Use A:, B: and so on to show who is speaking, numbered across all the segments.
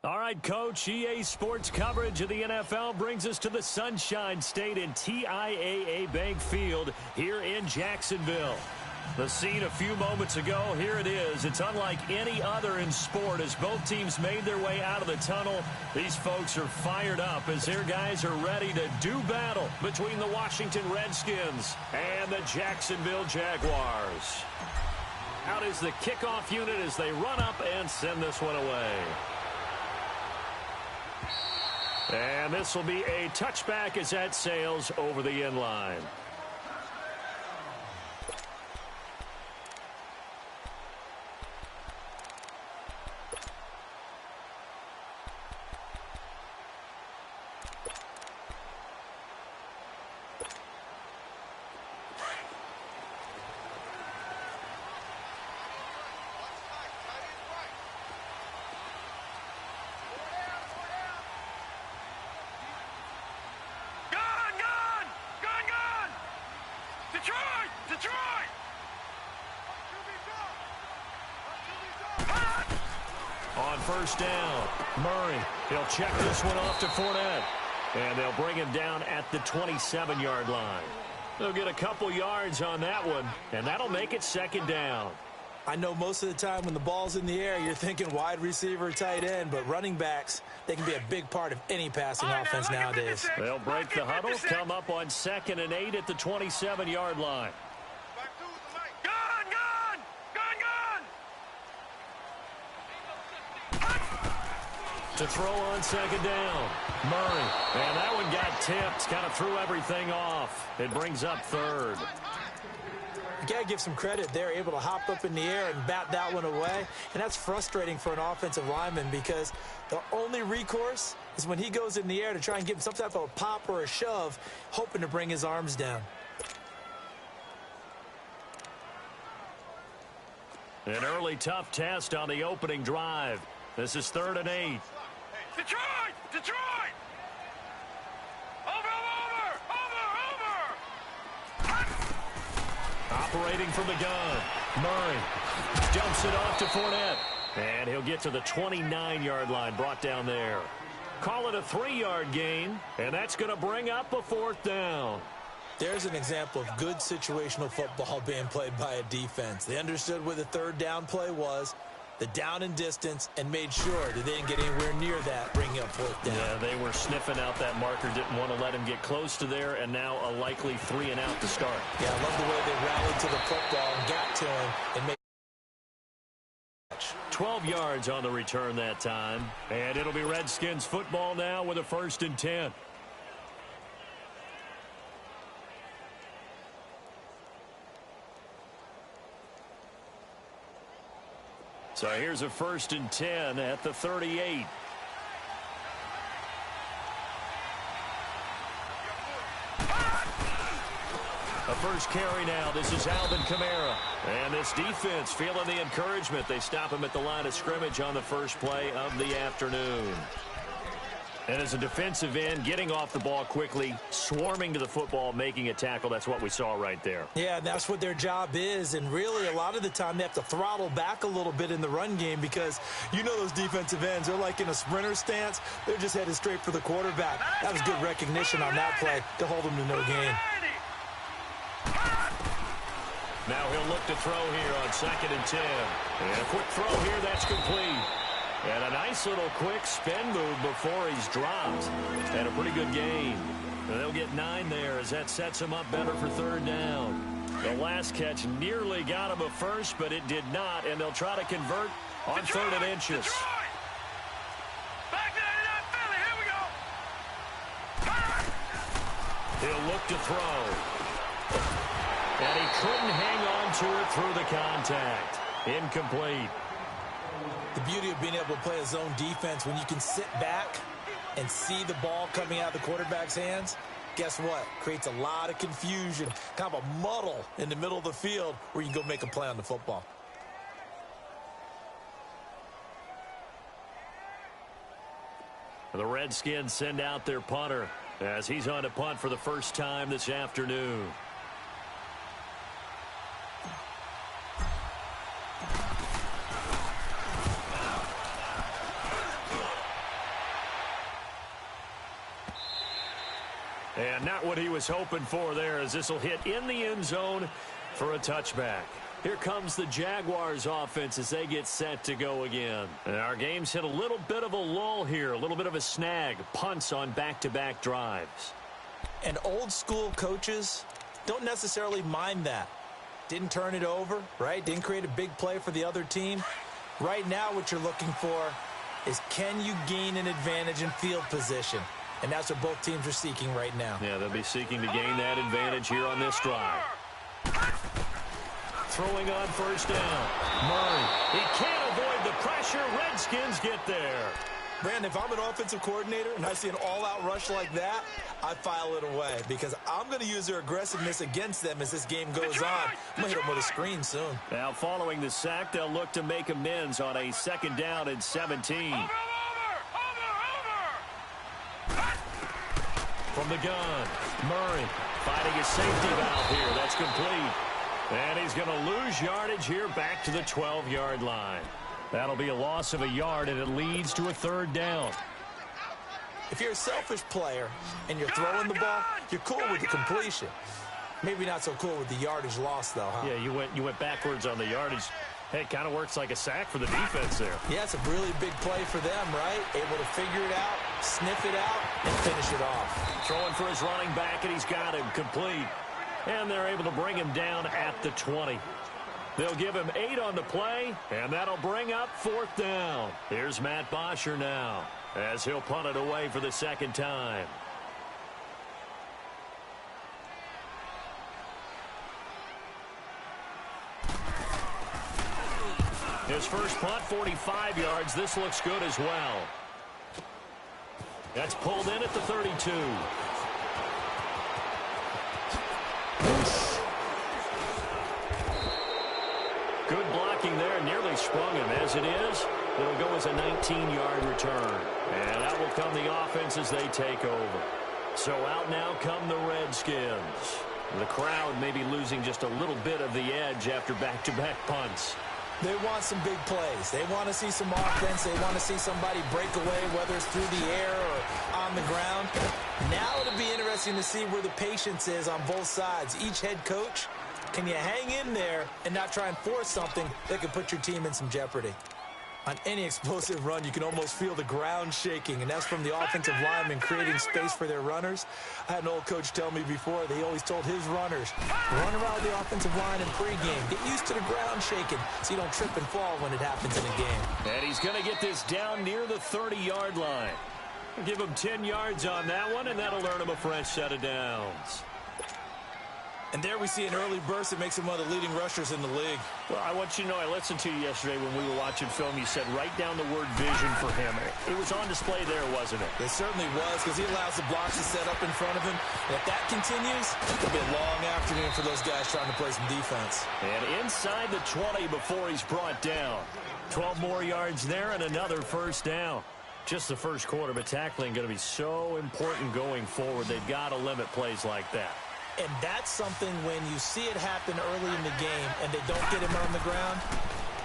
A: All right, Coach, EA Sports coverage of the NFL brings us to the Sunshine State in TIAA Bank Field here in Jacksonville. The scene a few moments ago, here it is. It's unlike any other in sport as both teams made their way out of the tunnel. These folks are fired up as their guys are ready to do battle between the Washington Redskins and the Jacksonville Jaguars. Out is the kickoff unit as they run up and send this one away. And this will be a touchback as that sails over the end line. On first down, Murray, he'll check this one off to Fournette. And they'll bring him down at the 27-yard line. They'll get a couple yards on that one, and that'll make it second down.
B: I know most of the time when the ball's in the air, you're thinking wide receiver, tight end, but running backs, they can be a big part of any passing offense nowadays.
A: They'll break the huddle, come up on 2nd and 8 at the 27-yard line. To throw on second down, Murray. And that one got tipped, kind of threw everything off. It brings up third.
B: You got to give some credit. They're able to hop up in the air and bat that one away. And that's frustrating for an offensive lineman because the only recourse is when he goes in the air to try and give him some type of a pop or a shove, hoping to bring his arms down.
A: An early tough test on the opening drive. This is 3rd and 8.
C: Detroit! Detroit! Over!
A: Operating from the gun. Murray dumps it off to Fournette. And he'll get to the 29-yard line, brought down there. Call it a 3-yard gain, and that's going to bring up a 4th down.
B: There's an example of good situational football being played by a defense. They understood where the 3rd down play was, the down and distance, and made sure that they didn't get anywhere near that, bringing up 4th down.
A: Yeah, they were sniffing out that marker, didn't want to let him get close to there, and now a likely 3 and out to start.
B: Yeah, I love the way they rallied to the football and got to him and made
A: 12 yards on the return that time, and it'll be Redskins football now with a 1st and 10. So here's a 1st and 10 at the 38. A first carry now. This is Alvin Kamara. And this defense feeling the encouragement. They stop him at the line of scrimmage on the first play of the afternoon. And as a defensive end, getting off the ball quickly, swarming to the football, making a tackle. That's what we saw right there.
B: Yeah, that's what their job is. And really, a lot of the time, they have to throttle back a little bit in the run game because you know those defensive ends, they're like in a sprinter stance. They're just headed straight for the quarterback. That was good recognition on that play to hold them to no gain.
A: Now he'll look to throw here on 2nd and 10. And a quick throw here, that's complete. And a nice little quick spin move before he's dropped. And a pretty good gain. And they'll get 9 there as that sets him up better for 3rd down. The last catch nearly got him a first, but it did not. And they'll try to convert on 3rd and inches.
C: Back there, Philly, here we go.
A: He'll look to throw. And he couldn't hang on to it through the contact. Incomplete.
B: The beauty of being able to play a zone defense when you can sit back and see the ball coming out of the quarterback's hands, guess what? Creates a lot of confusion, kind of a muddle in the middle of the field where you can go make a play on the football.
A: The Redskins send out their punter as he's on to punt for the first time this afternoon. And not what he was hoping for there, as this will hit in the end zone for a touchback. Here comes the Jaguars offense as they get set to go again. And our game's hit a little bit of a lull here, a little bit of a snag. Punts on back-to-back drives.
B: And old school coaches don't necessarily mind that. Didn't turn it over, right? Didn't create a big play for the other team. Right now what you're looking for is, can you gain an advantage in field position? And that's what both teams are seeking right now.
A: Yeah, they'll be seeking to gain that advantage here on this drive. Throwing on first down. Murray. He can't avoid the pressure. Redskins get there.
B: Brandon, if I'm an offensive coordinator and I see an all-out rush like that, I file it away because I'm going to use their aggressiveness against them as this game goes on. I'm going to hit them with a screen soon.
A: Now, following the sack, they'll look to make amends on a second down and 17.
C: Over!
A: From the gun, Murray fighting a safety valve here. That's complete. And he's going to lose yardage here back to the 12-yard line. That'll be a loss of a yard, and it leads to a third down.
B: If you're a selfish player and you're throwing the ball, you're cool with the completion. Maybe not so cool with the yardage loss, though, huh?
A: Yeah, you went backwards on the yardage. Hey, it kind of works like a sack for the defense there.
B: Yeah, it's a really big play for them, right? Able to figure it out, sniff it out, and finish it off.
A: Throwing for his running back, and he's got him complete. And they're able to bring him down at the 20. They'll give him 8 on the play, and that'll bring up fourth down. Here's Matt Bosher now, as he'll punt it away for the second time. His first punt, 45 yards. This looks good as well. That's pulled in at the 32. Good blocking there, nearly sprung him. As it is, it'll go as a 19-yard return. And that will come the offense as they take over. So out now come the Redskins. The crowd may be losing just a little bit of the edge after back-to-back punts.
B: They want some big plays. They want to see some offense. They want to see somebody break away, whether it's through the air or on the ground. Now it'll be interesting to see where the patience is on both sides. Each head coach, can you hang in there and not try and force something that could put your team in some jeopardy? On any explosive run, you can almost feel the ground shaking, and that's from the offensive linemen creating space for their runners. I had an old coach tell me before, they always told his runners, run around the offensive line in pregame. Get used to the ground shaking so you don't trip and fall when it happens in a game.
A: And he's going to get this down near the 30-yard line. Give him 10 yards on that one, and that'll earn him a fresh set of downs.
B: And there we see an early burst that makes him one of the leading rushers in the league.
A: Well, I want you to know, I listened to you yesterday when we were watching film. You said write down the word vision for him. It was on display there, wasn't it?
B: It certainly was, because he allows the blocks to set up in front of him. And if that continues, it'll be a long afternoon for those guys trying to play some defense.
A: And inside the 20 before he's brought down. 12 more yards there and another first down. Just the first quarter, but tackling going to be so important going forward. They've got to limit plays like that.
B: And that's something when you see it happen early in the game and they don't get him on the ground,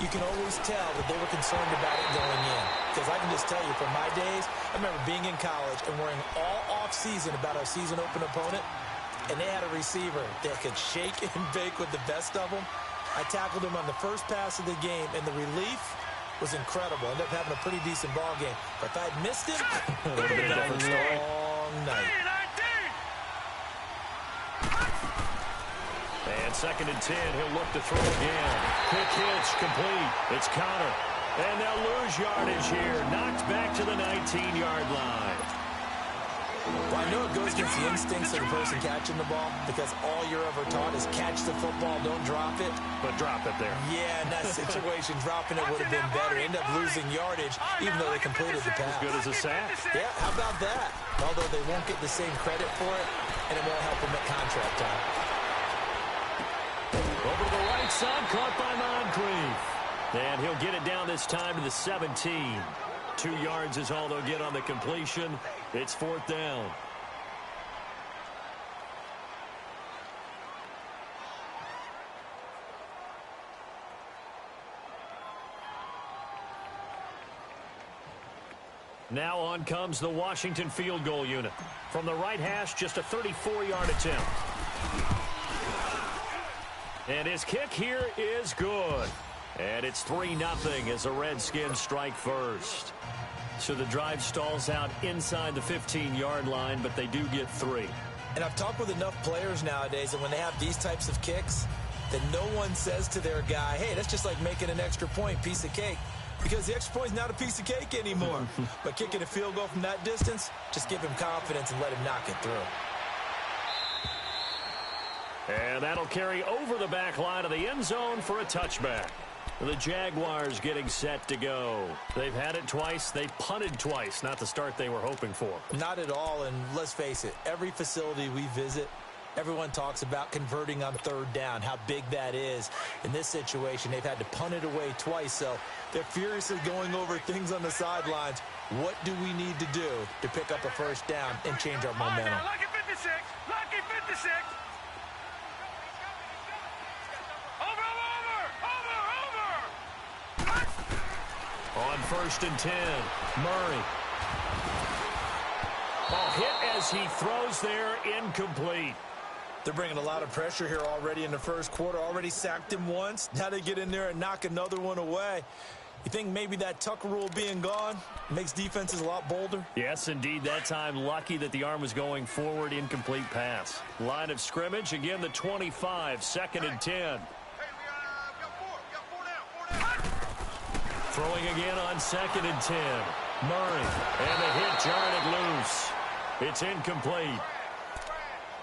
B: you can always tell that they were concerned about it going in. Because I can just tell you from my days, I remember being in college and worrying all off-season about our season-open opponent, and they had a receiver that could shake and bake with the best of them. I tackled him on the first pass of the game, and the relief was incredible. Ended up having a pretty decent ball game. But if I had missed him, it would have been a long night.
A: And second and 10, he'll look to throw again. Quick hitch, complete. It's Connor. And they'll lose yardage here. Knocked back to the 19-yard line.
B: Well, I know it goes against the instincts of the person catching the ball, because all you're ever taught is catch the football, don't drop it.
A: But drop it there.
B: Yeah, in that situation, dropping it would have been better. End up losing yardage, even though they completed the pass.
A: As good as a sack.
B: Yeah, how about that? Although they won't get the same credit for it, and it won't help them at contract time.
A: Over to the right side, caught by Moncrief. And he'll get it down this time to the 17. 2 yards is all they'll get on the completion. It's fourth down. Now on comes the Washington field goal unit. From the right hash, just a 34-yard attempt. And his kick here is good. And it's 3-0 as the Redskins strike first. So the drive stalls out inside the 15-yard line, but they do get 3.
B: And I've talked with enough players nowadays that when they have these types of kicks, that no one says to their guy, hey, that's just like making an extra point, piece of cake. Because the extra point is not a piece of cake anymore. But kicking a field goal from that distance, just give him confidence and let him knock it through.
A: And that'll carry over the back line of the end zone for a touchback. The Jaguars getting set to go. They've had it twice. They've punted twice. Not the start they were hoping for.
B: Not at all, and let's face it, every facility we visit, everyone talks about converting on third down, how big that is. In this situation, they've had to punt it away twice, so they're furiously going over things on the sidelines. What do we need to do to pick up a first down and change our momentum?
C: All right, now, lucky 56. Lucky 56.
A: On 1st and 10, Murray. Ball hit as he throws there, incomplete.
B: They're bringing a lot of pressure here already in the first quarter. Already sacked him once. Now they get in there and knock another one away. You think maybe that Tucker rule being gone makes defenses a lot bolder?
A: Yes, indeed. That time, lucky that the arm was going forward, incomplete pass. Line of scrimmage, again the 25, 2nd and 10. Throwing again on 2nd and 10. Murray. And the hit jarred it loose. It's incomplete.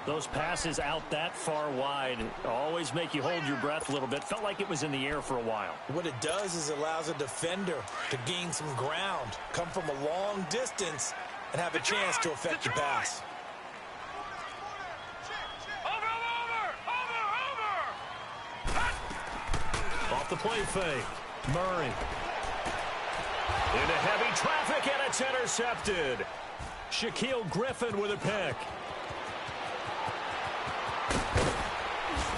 A: Those passes out that far wide always make you hold your breath a little bit. Felt like it was in the air for a while.
B: What it does is it allows a defender to gain some ground, come from a long distance, and have a chance to affect the pass.
A: Off the play fake. Murray. Into heavy traffic, and it's intercepted. Shaquille Griffin with a pick.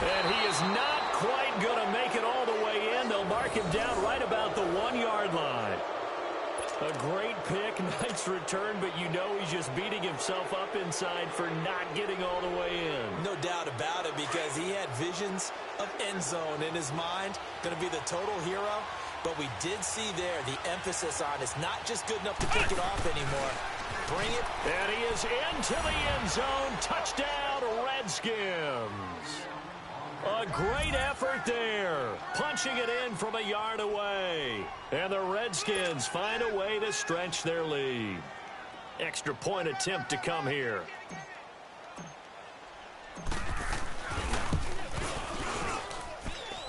A: And he is not quite going to make it all the way in. They'll mark him down right about the 1-yard line. A great pick, nice return, but you know he's just beating himself up inside for not getting all the way in.
B: No doubt about it, because he had visions of end zone in his mind. Going to be the total hero. But we did see there the emphasis on it's not just good enough to pick it off anymore. Bring it.
A: And he is into the end zone. Touchdown, Redskins. A great effort there. Punching it in from a yard away. And the Redskins find a way to stretch their lead. Extra point attempt to come here.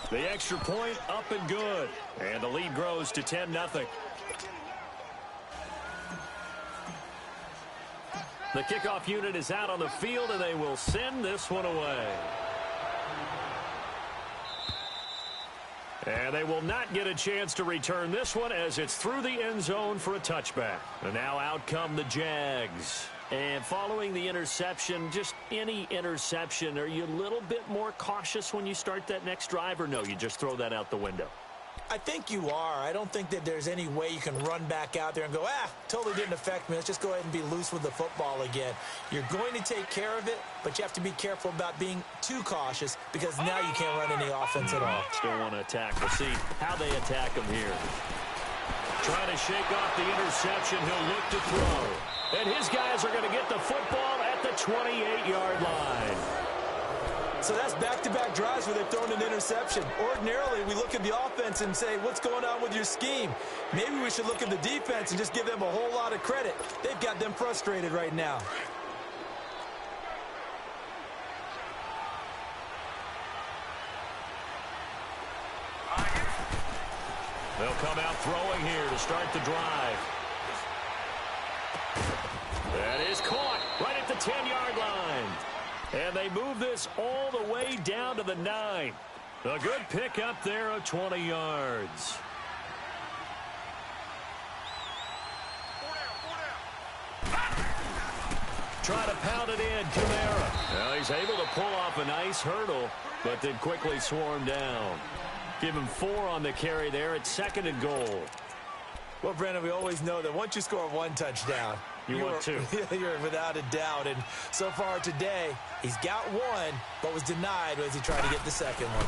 A: The extra point up and good. And the lead grows to 10-0. The kickoff unit is out on the field, and they will send this one away. And they will not get a chance to return this one as it's through the end zone for a touchback. And now out come the Jags. And following the interception, just any interception, are you a little bit more cautious when you start that next drive, or no, you just throw that out the window?
B: I think you are. I don't think that there's any way you can run back out there and go, totally didn't affect me. Let's just go ahead and be loose with the football again. You're going to take care of it, but you have to be careful about being too cautious because now you can't run any offense at all.
A: Still want to attack. We'll see how they attack him here. Trying to shake off the interception. He'll look to throw. And his guys are going to get the football at the 28-yard line.
B: So that's back-to-back drives where they've thrown an interception. Ordinarily, we look at the offense and say, what's going on with your scheme? Maybe we should look at the defense and just give them a whole lot of credit. They've got them frustrated right now.
A: They'll come out throwing here to start the drive. That is caught right at the 10-yard line. And they move this all the way down to the 9. A good pickup there of 20 yards. Try to pound it in, Kamara. Well, he's able to pull off a nice hurdle, but then quickly swarm down. Give him 4 on the carry there at 2nd and goal.
B: Well, Brandon, we always know that once you score one touchdown,
A: you want two.
B: You're without a doubt. And so far today, he's got one, but was denied as he tried to get the second one.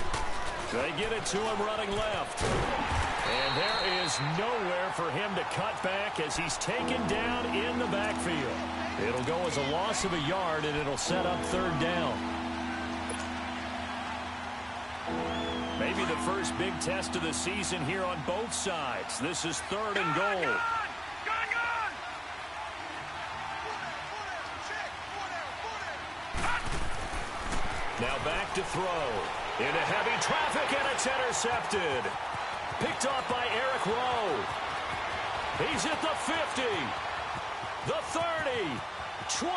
A: They get it to him running left. And there is nowhere for him to cut back as he's taken down in the backfield. It'll go as a loss of a yard, and it'll set up third down. Maybe the first big test of the season here on both sides. This is third and goal. Now back to throw. Into heavy traffic, and it's intercepted. Picked off by Eric Rowe. He's at the 50, the 30, 20.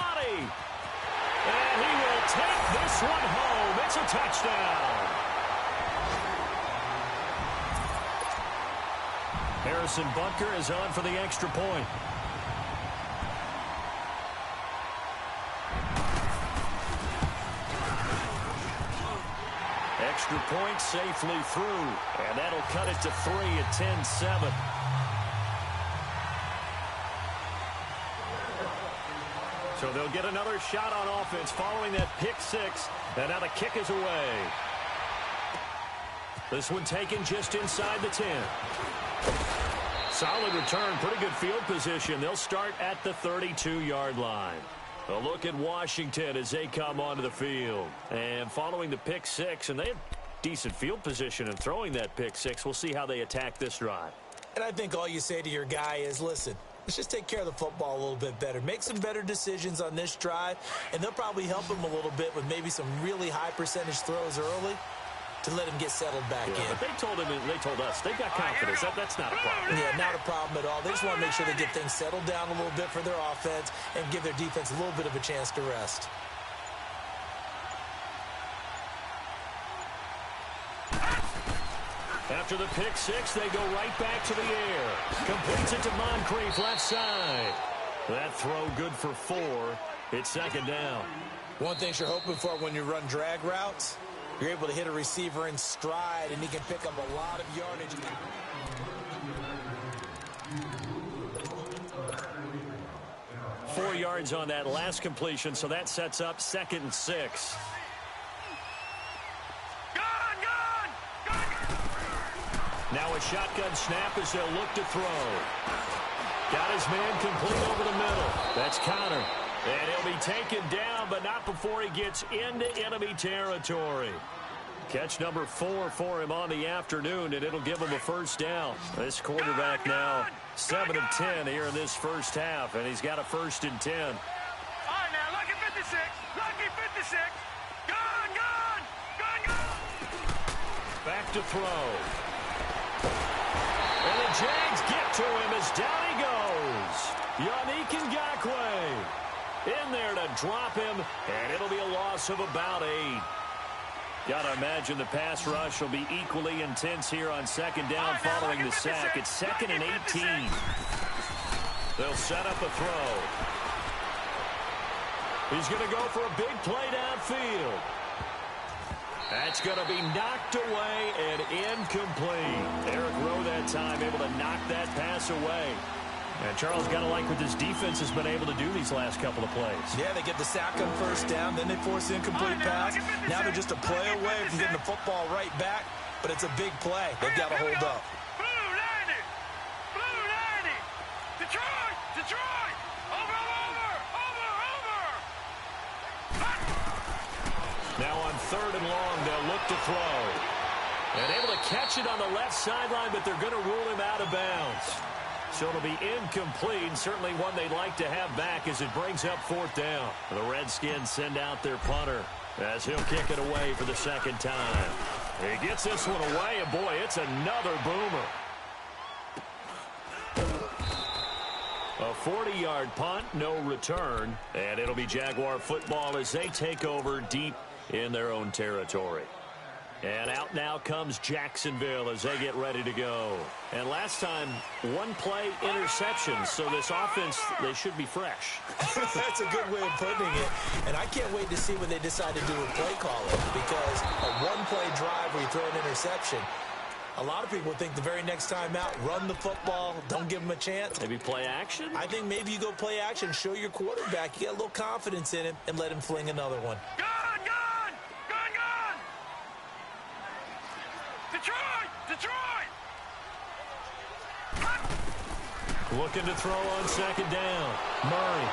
A: And he will take this one home. It's a touchdown. Harrison Butker is on for the extra point. Extra point safely through, and that'll cut it to 3 at 10-7. So they'll get another shot on offense following that pick six, and now the kick is away. This one taken just inside the 10. Solid return, pretty good field position. They'll start at the 32-yard line. A look at Washington as they come onto the field. And following the pick six, and they have decent field position in throwing that pick six. We'll see how they attack this drive.
B: And I think all you say to your guy is, listen, let's just take care of the football a little bit better. Make some better decisions on this drive, and they'll probably help him a little bit with maybe some really high percentage throws early to let him get settled back in.
A: But they told us they've got confidence. That's not a problem.
B: Yeah, not a problem at all. They just want to make sure they get things settled down a little bit for their offense and give their defense a little bit of a chance to rest.
A: After the pick six, they go right back to the air. Completes it to Moncrief, left side. That throw good for 4. It's second down.
B: One thing you're hoping for when you run drag routes, you're able to hit a receiver in stride, and he can pick up a lot of yardage.
A: 4 yards on that last completion, so that sets up 2nd and 6. Now a shotgun snap as they'll look to throw. Got his man complete over the middle. That's Connor. And he'll be taken down, but not before he gets into enemy territory. Catch number 4 for him on the afternoon, and it'll give him a first down. This quarterback now 7 of 10 here in this first half, and he's got a 1st and 10.
C: All right, now, lucky 56. Lucky 56. Gone.
A: Back to throw. And the Jags get to him as down he goes. Yannick Ngakoue in there to drop him, and it'll be a loss of about 8. Got to imagine the pass rush will be equally intense here on second down following the sack. It's 2nd and 18. They'll set up a throw. He's going to go for a big play downfield. That's going to be knocked away and incomplete. Eric Rowe that time able to knock that pass away. And Charles, got to like what this defense has been able to do these last couple of plays.
B: Yeah, they get the sack on first down, then they force the incomplete pass. Now they're just a play away from getting the football right back, but it's a big play. They've got to hold up.
C: Blue 90. Detroit. Over.
A: Now on 3rd and long, they'll look to throw. And able to catch it on the left sideline, but they're going to rule him out of bounds. So it'll be incomplete, certainly one they'd like to have back as it brings up 4th down. The Redskins send out their punter as he'll kick it away for the 2nd time. He gets this one away, and boy, it's another boomer. A 40-yard punt, no return, and it'll be Jaguar football as they take over deep in their own territory. And out now comes Jacksonville as they get ready to go. And last time, 1-play interception. So this offense, they should be fresh.
B: That's a good way of putting it. And I can't wait to see what they decide to do with play calling. Because a 1-play drive where you throw an interception, A lot of people think the very next time out, run the football, don't give him a chance.
A: Maybe play action?
B: I think maybe you go play action, show your quarterback, you get a little confidence in him, and let him fling another one.
C: Gone, gone! Gone, gone! Detroit! Detroit!
A: Looking to throw on second down. Murray.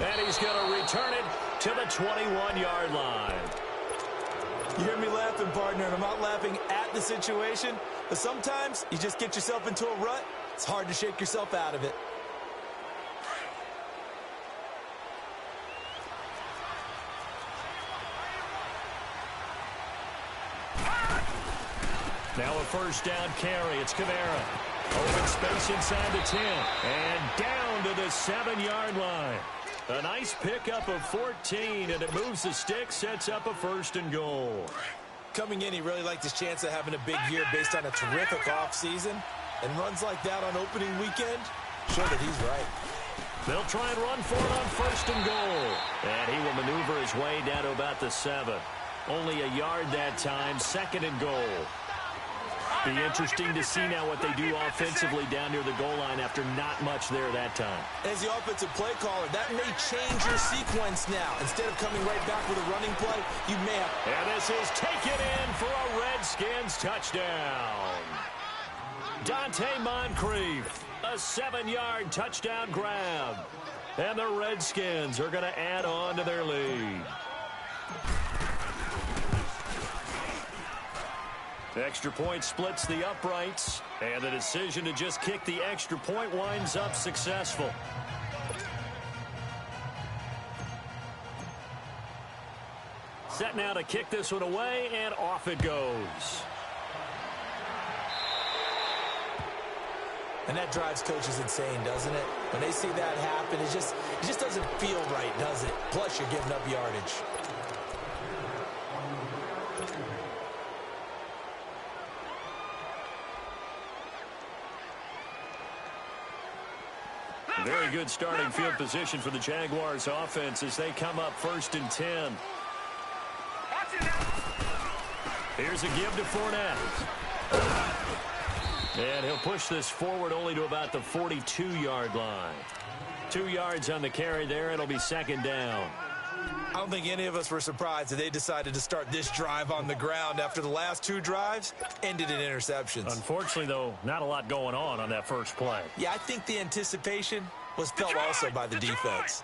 A: And he's going to return it to the 21-yard line.
B: You hear me laughing, partner, and I'm not laughing at the situation, but sometimes you just get yourself into a rut. It's hard to shake yourself out of it.
A: Now a first down carry. It's Kamara. Open space inside the 10. And down to the 7-yard line. A nice pickup of 14, and it moves the stick, sets up a first and goal.
B: Coming in, he really liked his chance of having a big year based on a terrific offseason. And runs like that on opening weekend, show that he's right.
A: They'll try and run for it on first and goal. And he will maneuver his way down to about the 7. Only a yard that time, second and goal. Be interesting to see now what they do offensively down near the goal line after not much there that time.
B: As the offensive play caller, that may change your sequence now. Instead of coming right back with a running play, you may have...
A: And this is taken in for a Redskins touchdown. Dante Moncrief, a 7-yard touchdown grab. And the Redskins are going to add on to their lead. Extra point splits the uprights, and the decision to just kick the extra point winds up successful. Set now to kick this one away, and off it goes.
B: And that drives coaches insane, doesn't it? When they see that happen, it just doesn't feel right, does it? Plus, you're giving up yardage.
A: Very good starting field position for the Jaguars offense as they come up first and 10. Here's a give to Fournette. And he'll push this forward only to about the 42-yard line. 2 yards on the carry there. It'll be second down.
B: I don't think any of us were surprised that they decided to start this drive on the ground after the last 2 drives ended in interceptions.
A: Unfortunately, though, not a lot going on that first play.
B: Yeah, I think the anticipation was felt also by the defense.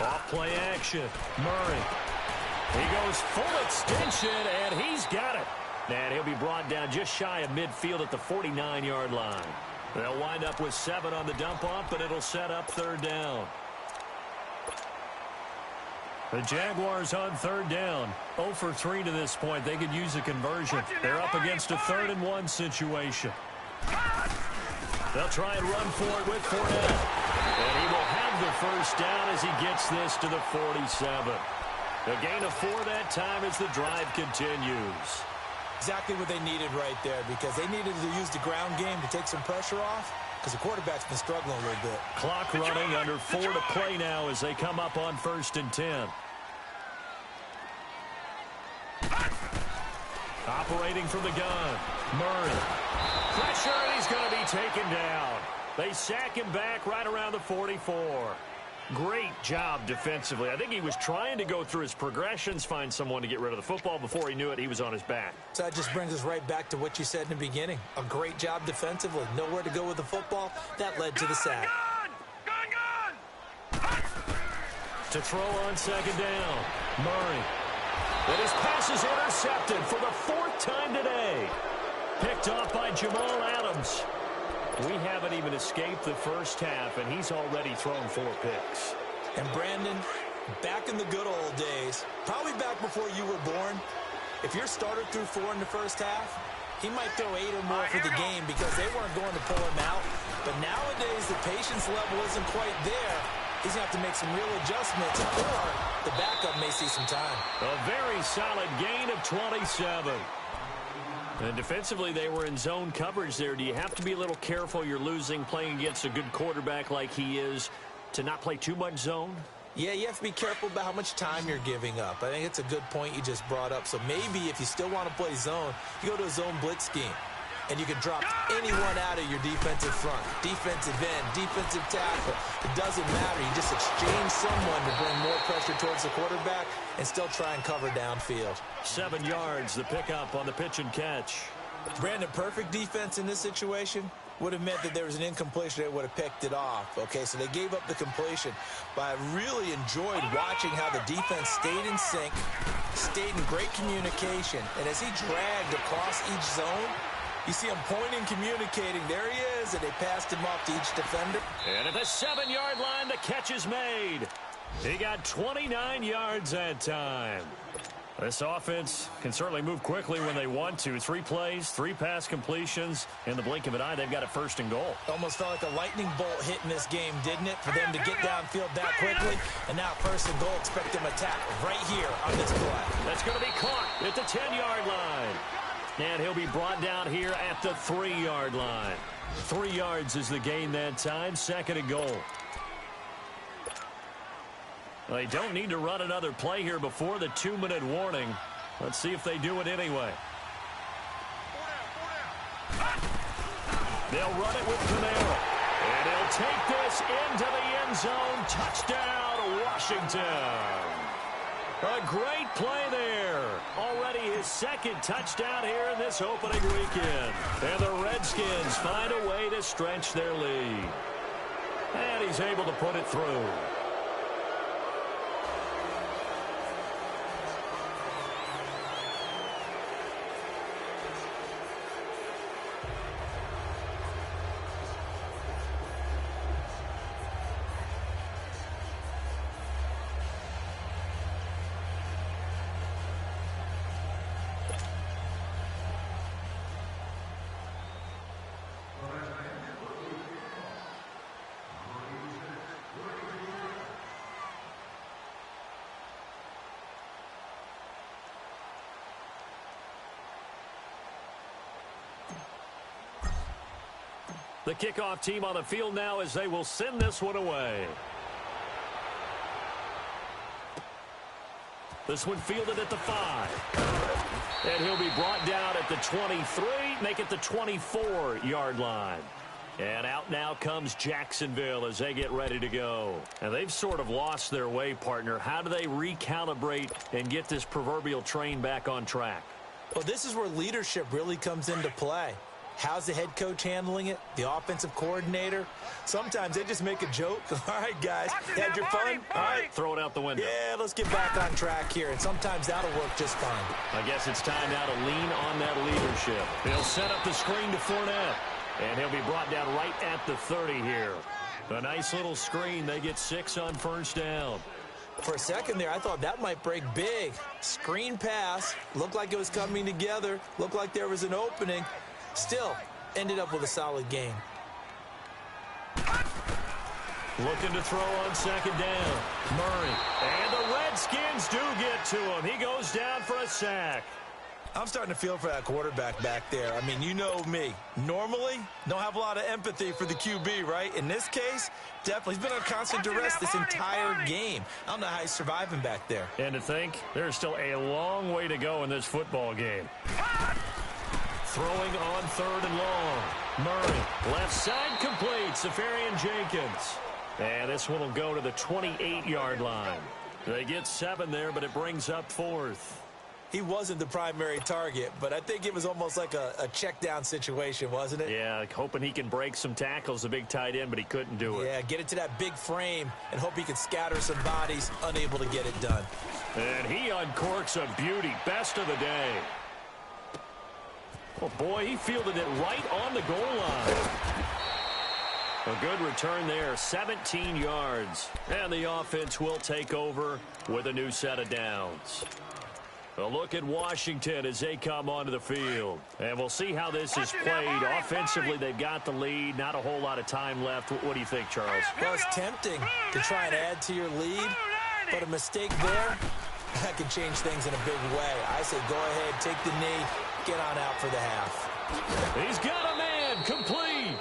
A: Off play action. Murray. He goes full extension, and he's got it. And he'll be brought down just shy of midfield at the 49-yard line. They'll wind up with 7 on the dump-off, but it'll set up third down. The Jaguars on third down. 0 for 3 to this point. They could use a conversion. They're up against a 3rd and 1 situation. They'll try and run for it with Fournette. And he will have the first down as he gets this to the 47. A gain of 4 that time as the drive continues.
B: Exactly what they needed right there, because they needed to use the ground game to take some pressure off, because the quarterback's been struggling a little bit.
A: Clock running, under 4 to play now as they come up on first and 10. Operating from the gun, Murray. Pressure, and he's going to be taken down. They sack him back right around the 44. Great job defensively. I think he was trying to go through his progressions, find someone to get rid of the football. Before he knew it, he was on his back.
B: So that just brings us right back to what you said in the beginning. A great job defensively. Nowhere to go with the football. That led to the sack.
A: To throw on second down, Murray. But his pass is intercepted for the 4th time today. Picked off by Jamal Adams. We haven't even escaped the first half, and he's already thrown 4 picks.
B: And Brandon, back in the good old days, probably back before you were born, if your starter threw 4 in the first half, he might throw 8 or more for the game because they weren't going to pull him out. But nowadays, the patience level isn't quite there. He's going to have to make some real adjustments, or the backup may see some time.
A: A very solid gain of 27. And defensively, they were in zone coverage there. Do you have to be a little careful? You're losing, playing against a good quarterback like he is, to not play too much zone?
B: Yeah, you have to be careful about how much time you're giving up. I think it's a good point you just brought up. So maybe if you still want to play zone, you go to a zone blitz scheme. And you can drop anyone out of your defensive front. Defensive end, defensive tackle. It doesn't matter. You just exchange someone to bring more pressure towards the quarterback and still try and cover downfield.
A: 7 yards, the pickup on the pitch and catch.
B: Brandon, perfect defense in this situation would have meant that there was an incompletion. They would have picked it off. Okay, so they gave up the completion. But I really enjoyed watching how the defense stayed in sync, stayed in great communication. And as he dragged across each zone, you see him pointing, communicating. There he is, and they passed him off to each defender.
A: And at the 7-yard line, the catch is made. He got 29 yards that time. This offense can certainly move quickly when they want to. 3 plays, 3 pass completions. In the blink of an eye, they've got a 1st and goal.
B: Almost felt like a lightning bolt hit in this game, didn't it? For them to get downfield that quickly. And now 1st and goal, expect them to attack right here on this play.
A: That's going to be caught at the 10-yard line. And he'll be brought down here at the 3-yard line. 3 yards is the gain that time. 2nd and goal. They don't need to run another play here before the 2-minute warning. Let's see if they do it anyway. They'll run it with Camaro. And he'll take this into the end zone. Touchdown, Washington. A great play there. Already his 2nd touchdown here in this opening weekend. And the Redskins find a way to stretch their lead. And he's able to put it through. The kickoff team on the field now as they will send this one away. This one fielded at the 5. And he'll be brought down at the 23, make it the 24-yard line. And out now comes Jacksonville as they get ready to go. And they've sort of lost their way, partner. How do they recalibrate and get this proverbial train back on track?
B: Well, this is where leadership really comes into play. How's the head coach handling it? The offensive coordinator? Sometimes they just make a joke. All right, guys, had your fun? All right.
A: Throw it out the window.
B: Yeah, let's get back on track here. And sometimes that'll work just fine.
A: I guess it's time now to lean on that leadership. They'll set up the screen to Fournette. And he'll be brought down right at the 30 here. A nice little screen. They get 6 on 1st down.
B: For a second there, I thought that might break big. Screen pass. Looked like it was coming together. Looked like there was an opening. Still, ended up with a solid game.
A: Looking to throw on 2nd down. Murray. And the Redskins do get to him. He goes down for a sack.
B: I'm starting to feel for that quarterback back there. I mean, you know me. Normally, don't have a lot of empathy for the QB, right? In this case, definitely. He's been on constant duress this entire game. I don't know how he's surviving back there.
A: And to think, there's still a long way to go in this football game. Throwing on 3rd and long. Murray, left side complete. Safarian Jenkins. And this one will go to the 28-yard line. They get 7 there, but it brings up 4th.
B: He wasn't the primary target, but I think it was almost like a check down situation, wasn't it?
A: Yeah, hoping he can break some tackles, the big tight end, but he couldn't do it.
B: Yeah, get it to that big frame and hope he can scatter some bodies, unable to get it done.
A: And he uncorks a beauty. Best of the day. Oh, boy, he fielded it right on the goal line. A good return there, 17 yards. And the offense will take over with a new set of downs. A look at Washington as they come onto the field. And we'll see how this is played. Offensively, they've got the lead. Not a whole lot of time left. What do you think, Charles?
B: Well, it's tempting to try and add to your lead, but a mistake there, that can change things in a big way. I say go ahead, take the knee, get on out for the half.
A: He's got a man, complete.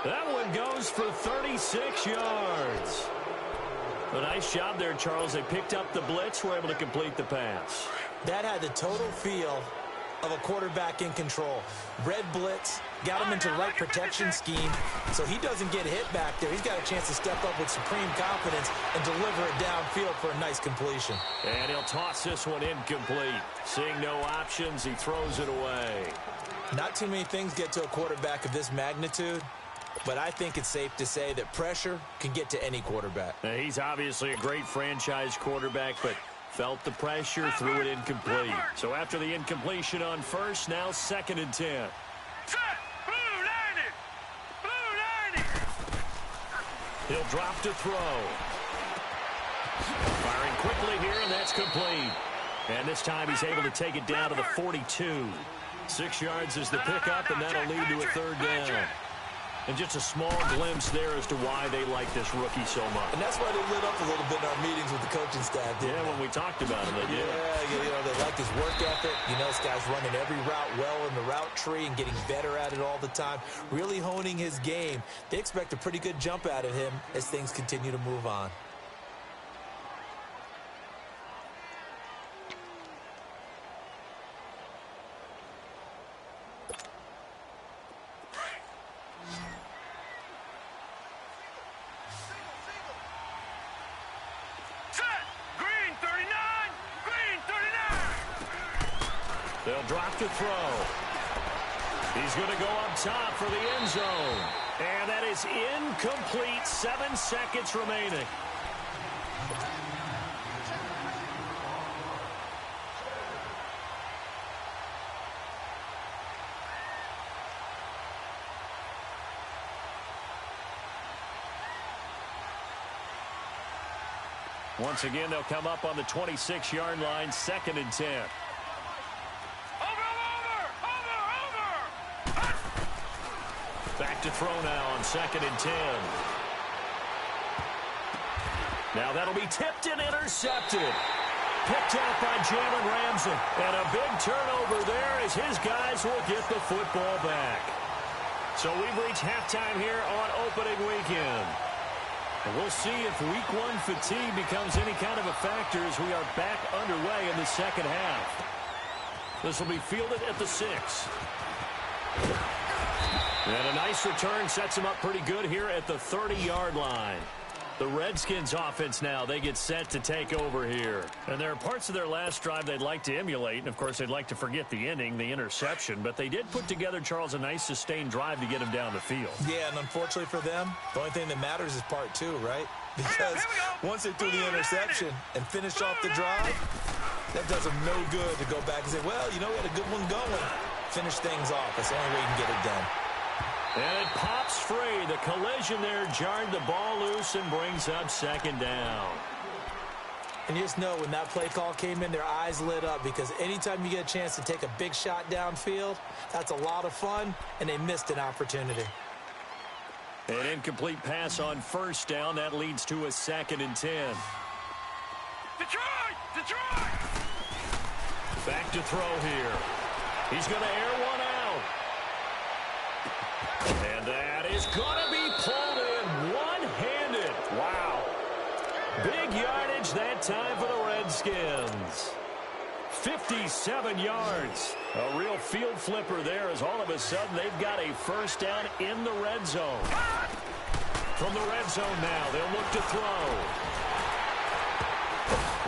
A: That one goes for 36 yards. A nice job there, Charles. They picked up the blitz, were able to complete the pass.
B: That had the total feel of a quarterback in control. Red blitz, got him into the right protection scheme, so he doesn't get hit back there. He's got a chance to step up with supreme confidence and deliver it downfield for a nice completion.
A: And he'll toss this one incomplete. Seeing no options, he throws it away.
B: Not too many things get to a quarterback of this magnitude, but I think it's safe to say that pressure can get to any quarterback.
A: Now, he's obviously a great franchise quarterback, but felt the pressure, threw it incomplete. So after the incompletion on first, now 2nd and 10.
C: Set. Blue 90. Blue 90.
A: He'll drop to throw. Firing quickly here, and that's complete. And this time he's able to take it down to the 42. 6 yards is the pickup, and that'll lead to a 3rd down. And just a small glimpse there as to why they like this rookie so much.
B: And that's why they lit up a little bit in our meetings with the coaching staff.
A: When we talked about him, they did.
B: Yeah, they like his work ethic. This guy's running every route well in the route tree and getting better at it all the time, really honing his game. They expect a pretty good jump out of him as things continue to move on.
A: They'll drop to throw. He's going to go up top for the end zone. And that is incomplete. 7 seconds remaining. Once again, they'll come up on the 26-yard line, 2nd and 10. Back to throw now on 2nd and 10. Now that'll be tipped and intercepted. Picked out by Jalen Ramsey. And a big turnover there as his guys will get the football back. So we've reached halftime here on opening weekend. And we'll see if week 1 fatigue becomes any kind of a factor as we are back underway in the second half. This will be fielded at the 6. And a nice return sets him up pretty good here at the 30-yard line. The Redskins offense now, they get set to take over here. And there are parts of their last drive they'd like to emulate. And, of course, they'd like to forget the ending, the interception. But they did put together, Charles, a nice sustained drive to get him down the field.
B: Yeah, and unfortunately for them, the only thing that matters is part 2, right? Because once they threw the interception and finished off the drive, that does them no good to go back and say, well, we had a good one going. Finish things off. That's the only way you can get it done.
A: And it pops free. The collision there jarred the ball loose and brings up 2nd down.
B: And you just know when that play call came in, their eyes lit up because anytime you get a chance to take a big shot downfield, that's a lot of fun, and they missed an opportunity.
A: An incomplete pass on 1st down. That leads to a 2nd and 10.
C: Detroit!
A: Back to throw here. He's going to air one out. And that is going to be pulled in one-handed. Wow. Big yardage that time for the Redskins. 57 yards. A real field flipper there as all of a sudden they've got a 1st down in the red zone. From the red zone now, they'll look to throw.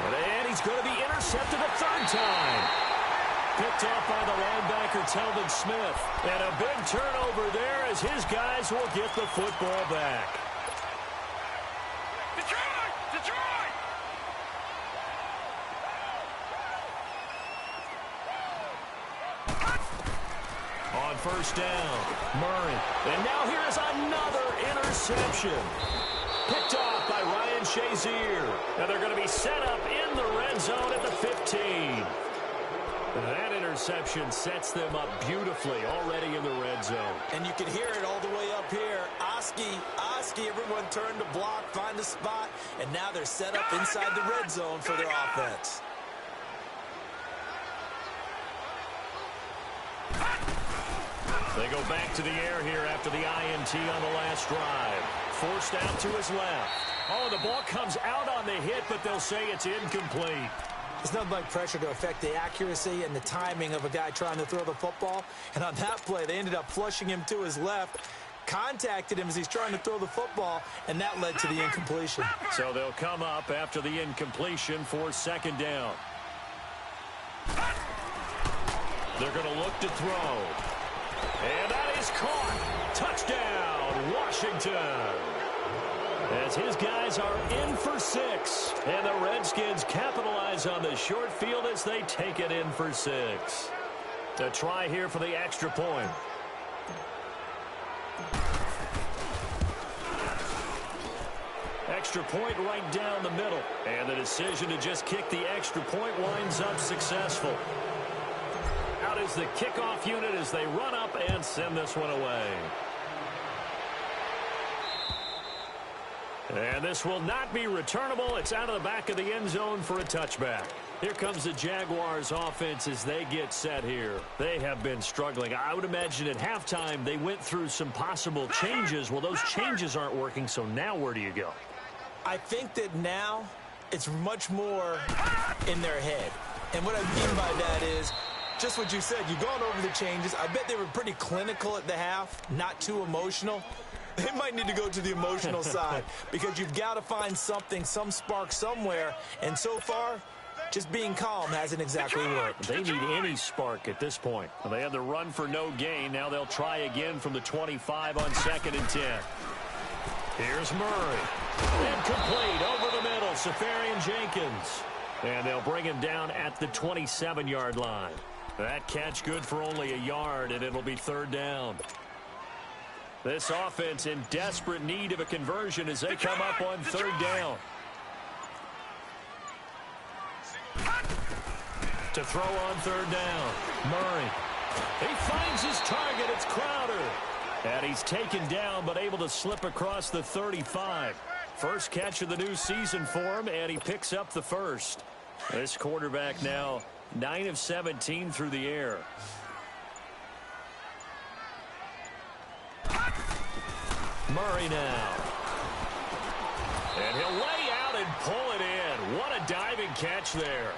A: And he's going to be intercepted a 3rd time. Picked off by the linebacker, Telvin Smith. And a big turnover there as his guys will get the football back.
C: Detroit!
A: On 1st down, Murray. And now here's another interception. Picked off by Ryan Shazier. And they're going to be set up in the red zone at the 15. That interception sets them up beautifully already in the red zone.
B: And you can hear it all the way up here. Oski, everyone turned to block, find a spot, and now they're set up inside the red zone for their offense.
A: They They go back to the air here after the INT on the last drive. Forced out to his left. Oh, the ball comes out on the hit, but they'll say it's incomplete.
B: It's nothing like pressure to affect the accuracy and the timing of a guy trying to throw the football. And on that play, they ended up flushing him to his left, contacted him as he's trying to throw the football, and that led to the incompletion.
A: So they'll come up after the incompletion for second down. They're going to look to throw. And that is caught. Touchdown, Washington. As his guys are in for 6. And the Redskins capitalize on the short field as they take it in for 6. A try here for the extra point. Extra point right down the middle. And the decision to just kick the extra point winds up successful. Out is the kickoff unit as they run up and send this one away. And this will not be returnable. It's out of the back of the end zone for a touchback. Here comes the Jaguars offense as they get set here. They have been struggling. I would imagine at halftime they went through some possible changes. Well, those changes aren't working, so now where do you go?
B: I think that now it's much more in their head. And what I mean by that is just what you said. You've gone over the changes. I bet they were pretty clinical at the half, not too emotional. They might need to go to the emotional side because you've got to find something, some spark somewhere. And so far, just being calm hasn't exactly worked.
A: They need any spark at this point. They had the run for no gain. Now they'll try again from the 25 on 2nd and 10. Here's Murray. Incomplete over the middle. Safarian Jenkins. And they'll bring him down at the 27-yard line. That catch good for only a yard, and it'll be 3rd down. This offense in desperate need of a conversion as they come up on 3rd down. To throw on 3rd down. Murray. He finds his target. It's Crowder. And he's taken down but able to slip across the 35. First catch of the new season for him, and he picks up the first. This quarterback now 9 of 17 through the air. Murray now. And he'll lay out and pull it in. What a diving catch there.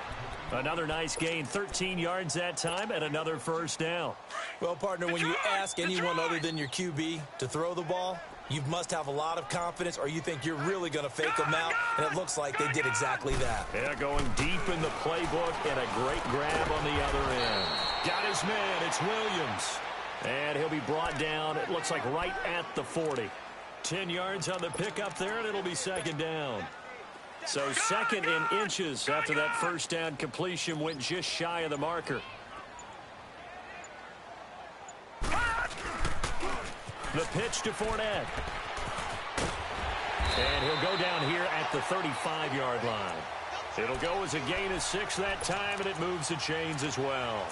A: Another nice gain, 13 yards that time, and another first down.
B: Well, partner, when you ask anyone other than your QB to throw the ball, you must have a lot of confidence or you think you're really going to fake them out, and it looks like they did exactly that.
A: Yeah, going deep in the playbook and a great grab on the other end. Got his man. It's Williams. And he'll be brought down, it looks like right at the 40. 10 yards on the pickup there, and it'll be 2nd down. So 2nd in inches after that first down completion went just shy of the marker. The pitch to Fournette. And he'll go down here at the 35-yard line. It'll go as a gain of 6 that time, and it moves the chains as well.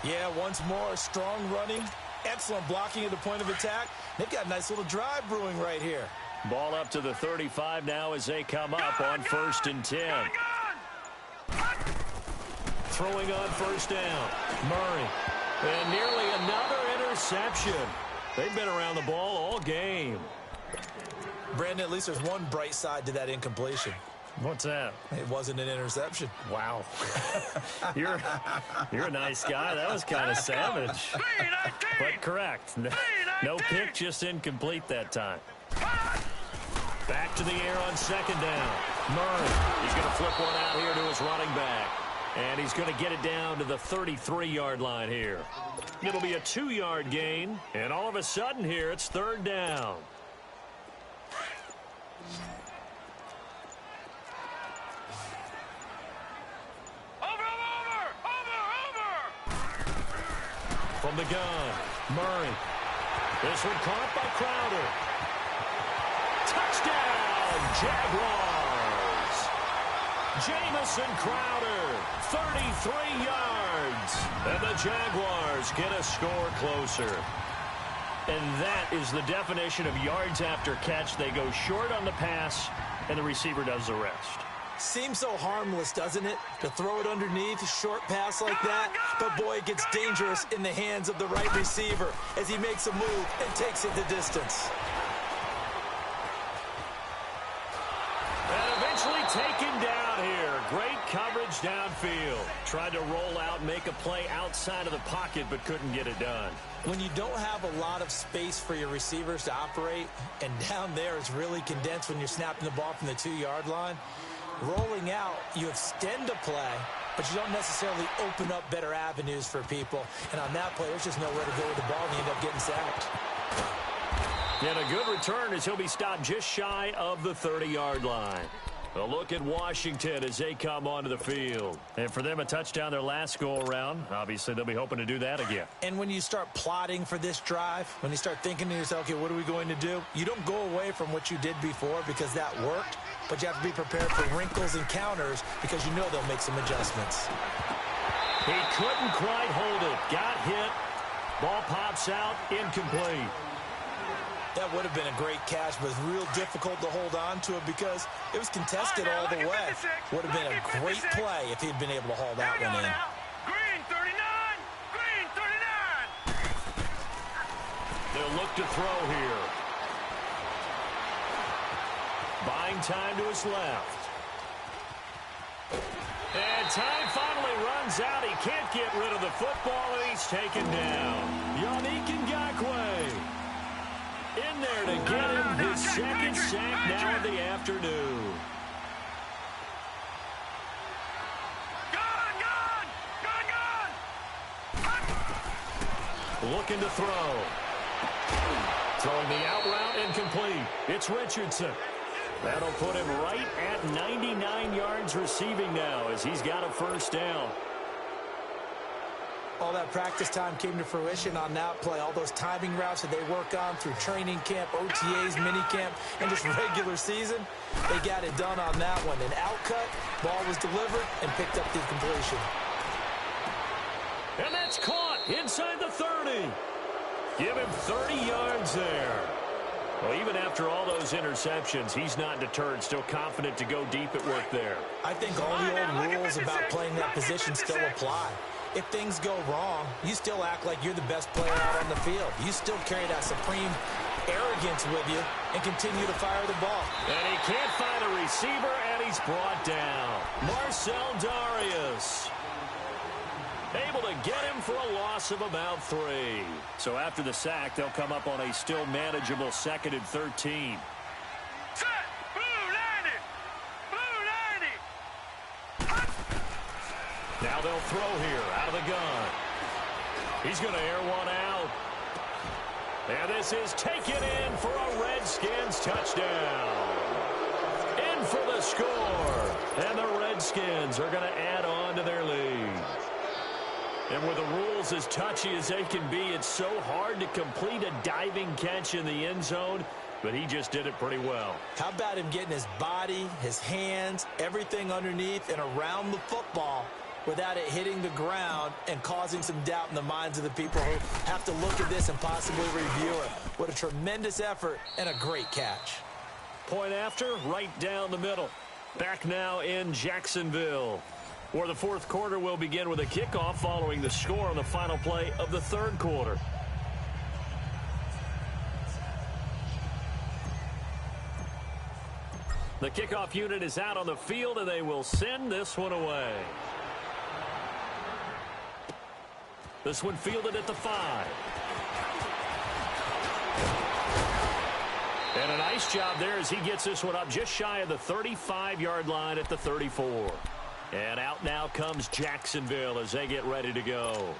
B: Yeah, once more, strong running, excellent blocking at the point of attack. They've got a nice little drive brewing right here.
A: Ball up to the 35 now as they come up on 1st and 10. Throwing on 1st down. Murray. And nearly another interception. They've been around the ball all game.
B: Brandon, at least there's one bright side to that incompletion.
A: What's that?
B: It wasn't an interception.
A: Wow. You're a nice guy. That was kind of savage. But correct. No pick, just incomplete that time. Back to the air on 2nd down. Murray. He's going to flip one out here to his running back. And he's going to get it down to the 33-yard line here. It'll be a 2-yard gain. And all of a sudden here, it's 3rd down. From the gun, Murray. This one caught by Crowder. Touchdown, Jaguars. Jamison Crowder, 33 yards. And the Jaguars get a score closer. And that is the definition of yards after catch. They go short on the pass, and the receiver does the rest.
B: Seems so harmless, doesn't it? To throw it underneath, a short pass like that. But boy, it gets dangerous in the hands of the right receiver as he makes a move and takes it the distance.
A: And eventually taken down here. Great coverage downfield. Tried to roll out, make a play outside of the pocket, but couldn't get it done.
B: When you don't have a lot of space for your receivers to operate, and down there it's really condensed when you're snapping the ball from the 2-yard line, rolling out, you extend a play, but you don't necessarily open up better avenues for people. And on that play, there's just nowhere to go with the ball, and you end up getting sacked.
A: And a good return as he'll be stopped just shy of the 30-yard line. A look at Washington as they come onto the field. And for them, a touchdown their last go-around. Obviously, they'll be hoping to do that again.
B: And when you start plotting for this drive, when you start thinking to yourself, okay, what are we going to do? You don't go away from what you did before because that worked, but you have to be prepared for wrinkles and counters because you know they'll make some adjustments.
A: He couldn't quite hold it. Got hit. Ball pops out. Incomplete.
B: That would have been a great catch, but it's real difficult to hold on to it because it was contested all the way. Would have been a great play if he'd been able to haul that one in.
C: Green 39! Green 39!
A: They'll look to throw here. Buying time to his left. And time finally runs out. He can't get rid of the football, and he's taken down. Yannick Ngakoue in there to get him his second sack now of the afternoon. Looking to throw. Throwing the out route, incomplete. It's Richardson. That'll put him right at 99 yards receiving now as he's got a first down.
B: All that practice time came to fruition on that play. All those timing routes that they work on through training camp, OTAs, minicamp, and just regular season, they got it done on that one. An outcut, ball was delivered, and picked up the completion.
A: And that's caught inside the 30. Give him 30 yards there. Well, even after all those interceptions, he's not deterred, still confident to go deep at work there.
B: I think all the old rules about playing that position still apply. If things go wrong, you still act like you're the best player out on the field. You still carry that supreme arrogance with you and continue to fire the ball.
A: And he can't find a receiver, and he's brought down. Marcel Darius able to get him for a loss of about 3. So after the sack, they'll come up on a still manageable 2nd and 13.
C: Set! Blue 90! Blue 90!
A: Now they'll throw here out of the gun. He's going to air one out. And this is taken in for a Redskins touchdown. In for the score. And the Redskins are going to add on to their lead. And with the rules as touchy as they can be, it's so hard to complete a diving catch in the end zone, but he just did it pretty well.
B: How about him getting his body, his hands, everything underneath and around the football without it hitting the ground and causing some doubt in the minds of the people who have to look at this and possibly review it. What a tremendous effort and a great catch.
A: Point after, right down the middle. Back now in Jacksonville, where the fourth quarter will begin with a kickoff following the score on the final play of the third quarter. The kickoff unit is out on the field, and they will send this one away. This one fielded at the 5. And a nice job there as he gets this one up just shy of the 35-yard line at the 34. And out now comes Jacksonville as they get ready to go.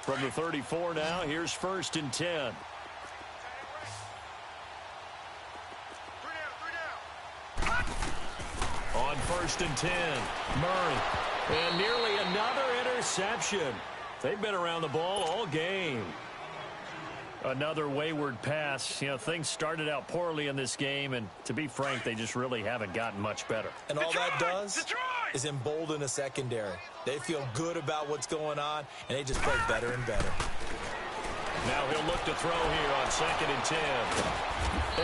A: From the 34 now, here's 1st and 10. On 1st and 10, Murray. And nearly another interception. They've been around the ball all game. Another wayward pass. You know, things started out poorly in this game, and to be frank, they just really haven't gotten much better.
B: And all that does is embolden a secondary. They feel good about what's going on, and they just play better and better.
A: Now he'll look to throw here on 2nd and 10.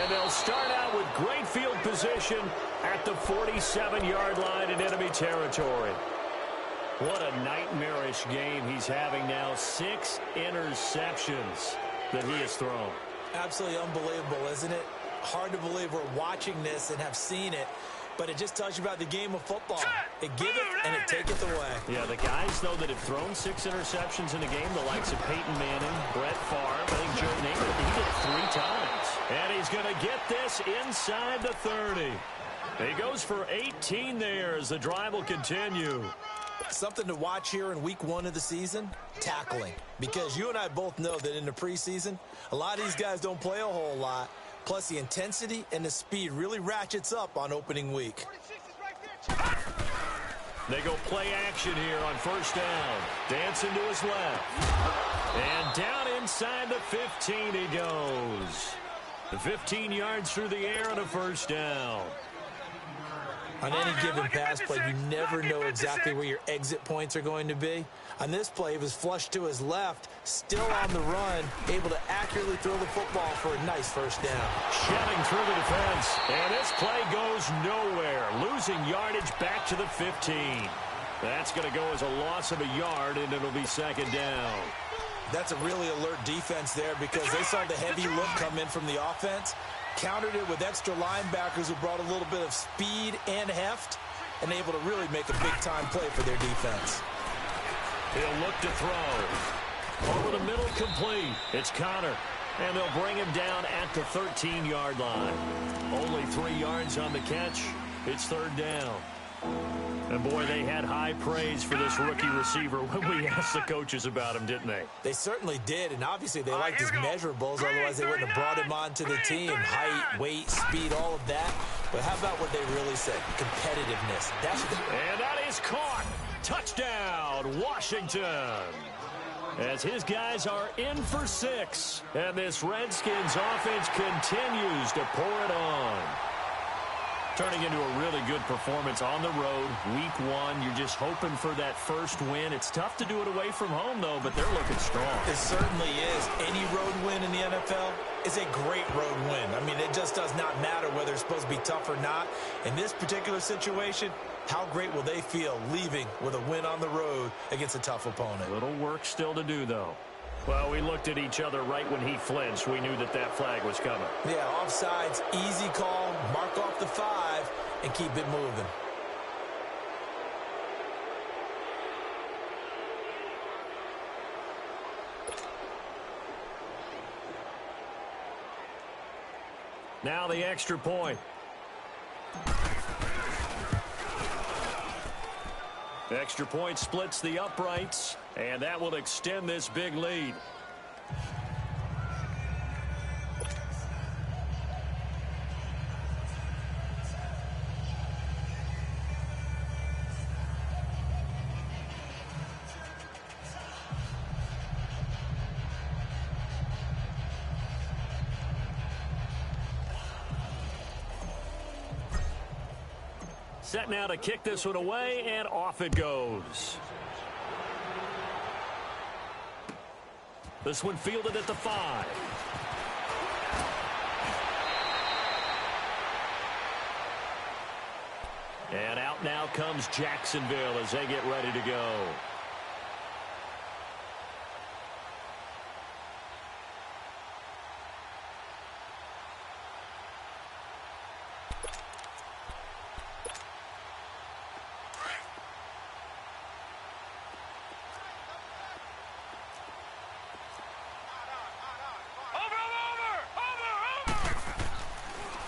A: And they'll start out with great field position at the 47-yard line in enemy territory. What a nightmarish game he's having now. 6 interceptions that he has thrown.
B: Absolutely unbelievable, isn't it? Hard to believe we're watching this and have seen it, but it just tells you about the game of football. It giveth and it taketh away.
A: Yeah, the guys, though, that have thrown 6 interceptions in a game, the likes of Peyton Manning, Brett Favre, I think Joe Namath, he did it 3 times. And he's going to get this inside the 30. He goes for 18 there as the drive will continue.
B: Something to watch here in week 1 of the season, tackling. Because you and I both know that in the preseason, a lot of these guys don't play a whole lot. Plus, the intensity and the speed really ratchets up on opening week.
A: They go play action here on 1st down. Dancing to his left. And down inside the 15 he goes. The 15 yards through the air on a 1st down.
B: On any given pass play, you never know exactly where your exit points are going to be. On this play, he was flushed to his left, still on the run, able to accurately throw the football for a nice 1st down.
A: Shedding through the defense, and this play goes nowhere. Losing yardage back to the 15. That's going to go as a loss of a yard, and it'll be 2nd down.
B: That's a really alert defense there because they saw the heavy look come in from the offense, countered it with extra linebackers who brought a little bit of speed and heft, and able to really make a big-time play for their defense.
A: He'll look to throw. Over the middle, complete. It's Connor, and they'll bring him down at the 13-yard line. Only 3 yards on the catch. It's 3rd down. And, boy, they had high praise for this rookie receiver when we asked the coaches about him, didn't they?
B: They certainly did, and obviously they liked his measurables, otherwise they wouldn't have brought him onto the team. Height, weight, speed, all of that. But how about what they really said? Competitiveness.
A: And that is caught. Touchdown, Washington. As his guys are in for 6. And this Redskins offense continues to pour it on. Turning into a really good performance on the road. Week 1, you're just hoping for that first win. It's tough to do it away from home, though, but they're looking strong.
B: It certainly is. Any road win in the NFL is a great road win. I mean, it just does not matter whether it's supposed to be tough or not. In this particular situation, how great will they feel leaving with a win on the road against a tough opponent?
A: Little work still to do, though. Well, we looked at each other right when he flinched. We knew that that flag was coming.
B: Yeah, offsides, easy call, mark off the 5, and keep it moving.
A: Now the extra point. Extra point splits the uprights, and that will extend this big lead. Set now to kick this one away, and off it goes. This one fielded at the 5. And out now comes Jacksonville as they get ready to go.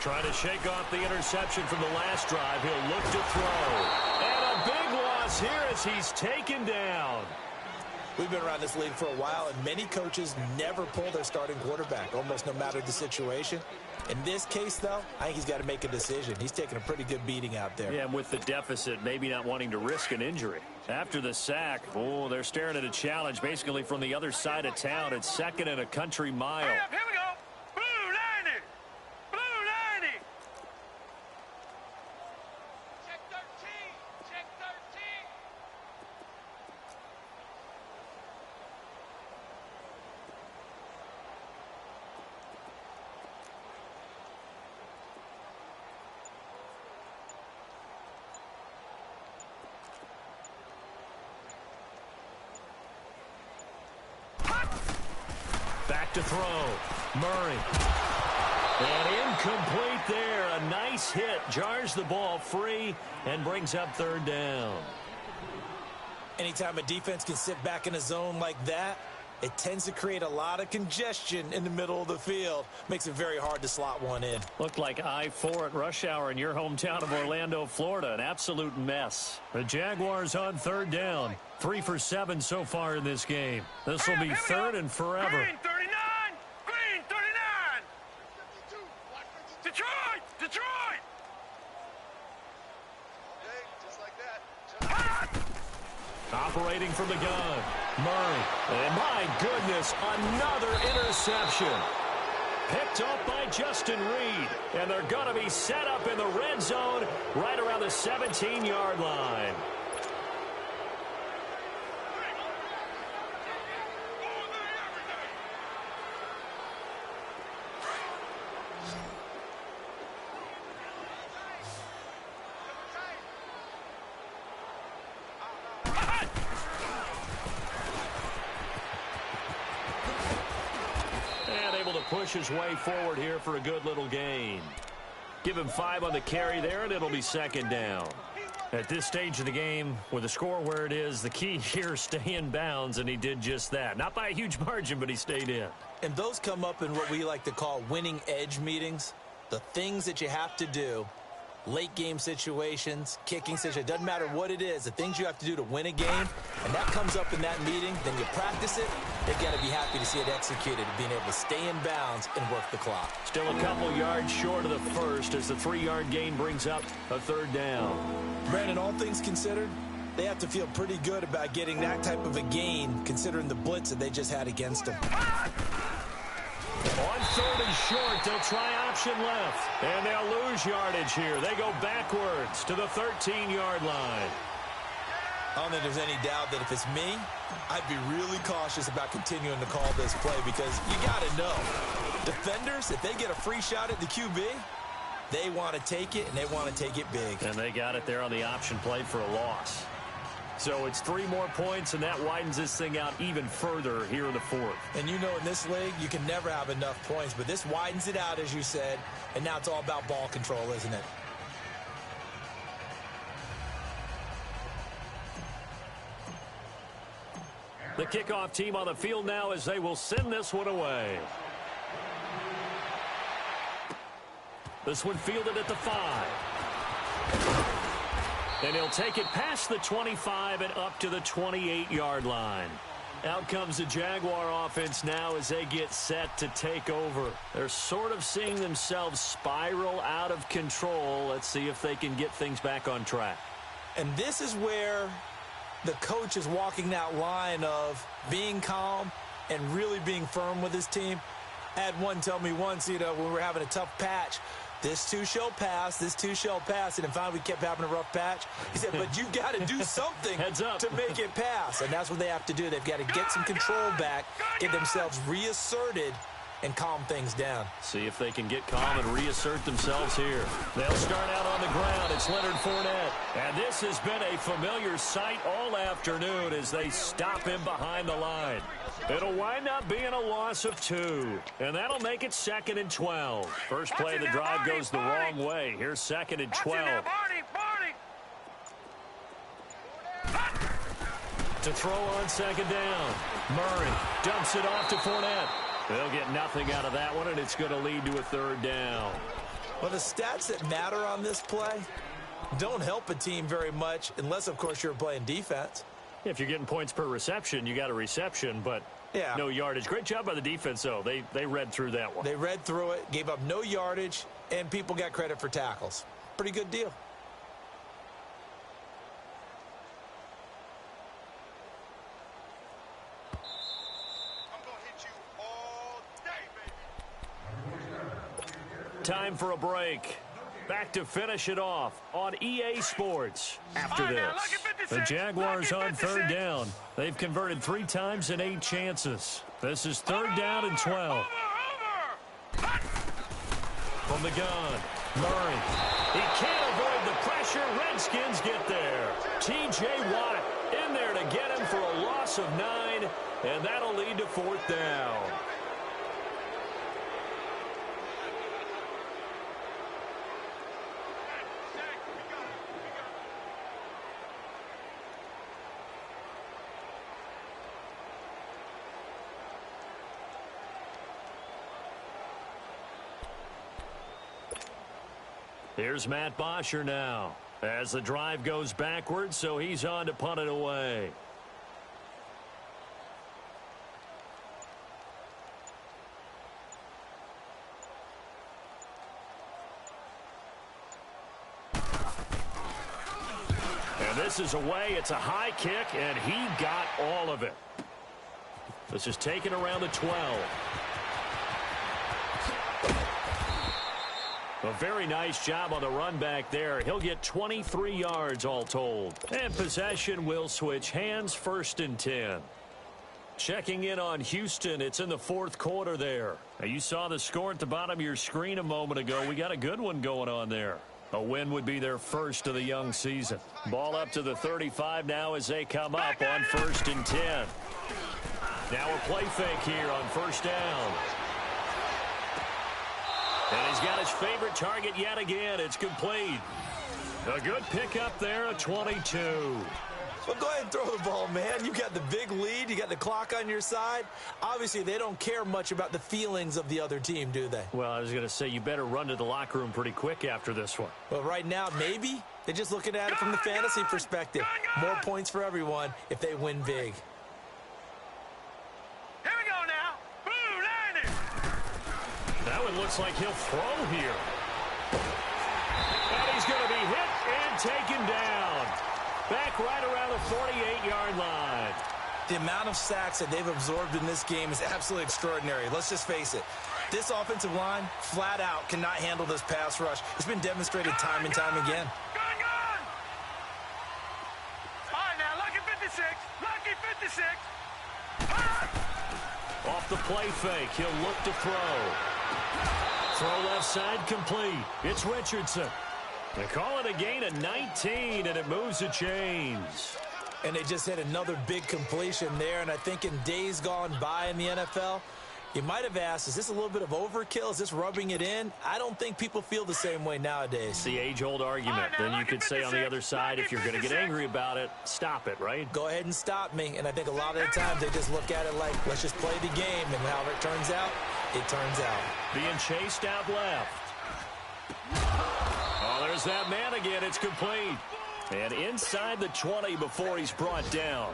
A: Trying to shake off the interception from the last drive. He'll look to throw. And a big loss here as he's taken down.
B: We've been around this league for a while, and many coaches never pull their starting quarterback, almost no matter the situation. In this case, though, I think he's got to make a decision. He's taking a pretty good beating out there.
A: Yeah, and with the deficit, maybe not wanting to risk an injury. After the sack, oh, they're staring at a challenge basically from the other side of town. It's 2nd and a country mile.
C: Here we go. Blue 90. Blue 90. Check 13. Check 13.
A: Back to throw. Murray. And incomplete there. A nice hit. Jars the ball free and brings up third down.
B: Anytime a defense can sit back in a zone like that, it tends to create a lot of congestion in the middle of the field. Makes it very hard to slot one in.
A: Looked like I-4 at rush hour in your hometown of Orlando, Florida. An absolute mess. The Jaguars on third down. 3 for 7 so far in this game. This will be third and forever.
C: Green 39! Green 39! Detroit! Detroit!
D: Okay, just like that.
A: Operating from the gun. Murray. And my goodness, another interception. Picked up by Justin Reed. And they're going to be set up in the red zone right around the 17-yard line. Push his way forward here for a good little gain. Give him 5 on the carry there, and it'll be second down. At this stage of the game, with the score where it is, the key here is stay in bounds, and he did just that. Not by a huge margin, but he stayed in.
B: And those come up in what we like to call winning edge meetings. The things that you have to do, late game situations, kicking situations, doesn't matter what it is, the things you have to do to win a game, and that comes up in that meeting, then you practice it, they've got to be happy to see it executed, being able to stay in bounds and work the clock.
A: Still a couple yards short of the first as the 3-yard gain brings up a third down.
B: Brandon, all things considered, they have to feel pretty good about getting that type of a gain, considering the blitz that they just had against them.
A: On third and short, they'll try option left. And they'll lose yardage here. They go backwards to the 13-yard line.
B: I don't think there's any doubt that if it's me, I'd be really cautious about continuing to call this play because you got to know, defenders, if they get a free shot at the QB, they want to take it, and they want to take it big.
A: And they got it there on the option play for a loss. So it's 3 more points, and that widens this thing out even further here in the fourth.
B: And you know in this league, you can never have enough points, but this widens it out, as you said, and now it's all about ball control, isn't it?
A: The kickoff team on the field now as they will send this one away. This one fielded at the 5. And he'll take it past the 25 and up to the 28-yard line. Out comes the Jaguar offense now as they get set to take over. They're sort of seeing themselves spiral out of control. Let's see if they can get things back on track.
B: And this is where the coach is walking that line of being calm and really being firm with his team. I had one tell me once, when we were having a tough patch, this too shall pass, this too shall pass. And finally, we kept having a rough patch. He said, but you've got to do something
A: Heads up.
B: to make it pass. And that's what they have to do. They've got to get some control back, get themselves reasserted, and calm things down.
A: See if they can get calm and reassert themselves here. They'll start out on the ground. It's Leonard Fournette. And this has been a familiar sight all afternoon as they stop him behind the line. It'll wind up being a loss of 2. And that'll make it 2nd and 12. First play of the drive goes the wrong way. Here's 2nd and 12. To throw on 2nd down. Murray dumps it off to Fournette. They'll get nothing out of that one, and it's going to lead to a 3rd down.
B: Well, the stats that matter on this play don't help a team very much unless, of course, you're playing defense.
A: If you're getting points per reception, you got a reception, but no yardage. Great job by the defense, though. They read through that one.
B: They read through it, gave up no yardage, and people got credit for tackles. Pretty good deal.
A: Time for a break. Back to finish it off on EA Sports after this. The Jaguars on 3rd down. They've converted 3 times in 8 chances. This is 3rd down and 12. From the gun, Murray. He can't avoid the pressure. Redskins get there. T.J. Watt in there to get him for a loss of 9, and that'll lead to 4th down. Here's Matt Bosher now as the drive goes backwards, so he's on to punt it away. And this is away. It's a high kick, and he got all of it. This is taken around the 12. A very nice job on the run back there. He'll get 23 yards all told. And possession will switch hands, 1st and 10. Checking in on Houston, it's in the 4th quarter there. Now, you saw the score at the bottom of your screen a moment ago. We got a good one going on there. A win would be their first of the young season. Ball up to the 35 now as they come up on 1st and 10. Now a play fake here on 1st down. And he's got his favorite target yet again. It's complete. A good pickup there at 22.
B: Well, go ahead and throw the ball, man. You got the big lead. You got the clock on your side. Obviously, they don't care much about the feelings of the other team, do they?
A: Well, I was going to say, you better run to the locker room pretty quick after this one.
B: Well, right now, maybe. They're just looking at it from the fantasy perspective. More points for everyone if they win big.
C: Here we go now. Boo, line it.
A: That one looks like he'll throw here. And he's going to be hit and taken down. Back right around the 48-yard line.
B: The amount of sacks that they've absorbed in this game is absolutely extraordinary. Let's just face it. This offensive line, flat out, cannot handle this pass rush. It's been demonstrated time and time again.
C: Gun! All right, now, lucky 56. Lucky 56.
A: Off the play fake, he'll look to throw. Throw left side complete. It's Richardson. They call it a gain of 19, and it moves the chains.
B: And they just hit another big completion there, and I think in days gone by in the NFL, you might have asked, is this a little bit of overkill? Is this rubbing it in? I don't think people feel the same way nowadays.
A: It's the age-old argument. Then you could say on the other side, if you're going to get angry about it, stop it, right?
B: Go ahead and stop me. And I think a lot of the times they just look at it like, let's just play the game, and however it turns out, it turns out.
A: Being chased out left. Oh, there's that man again. It's complete. And inside the 20 before he's brought down.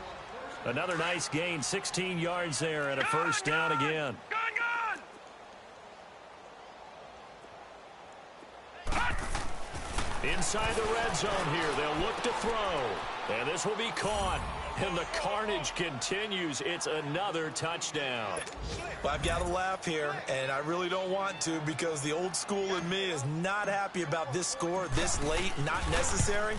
A: Another nice gain, 16 yards there and a 1st down again. Inside the red zone here, they'll look to throw. And this will be caught. And the carnage continues. It's another touchdown.
B: Well, I've got to laugh here, and I really don't want to because the old school in me is not happy about this score this late, not necessary.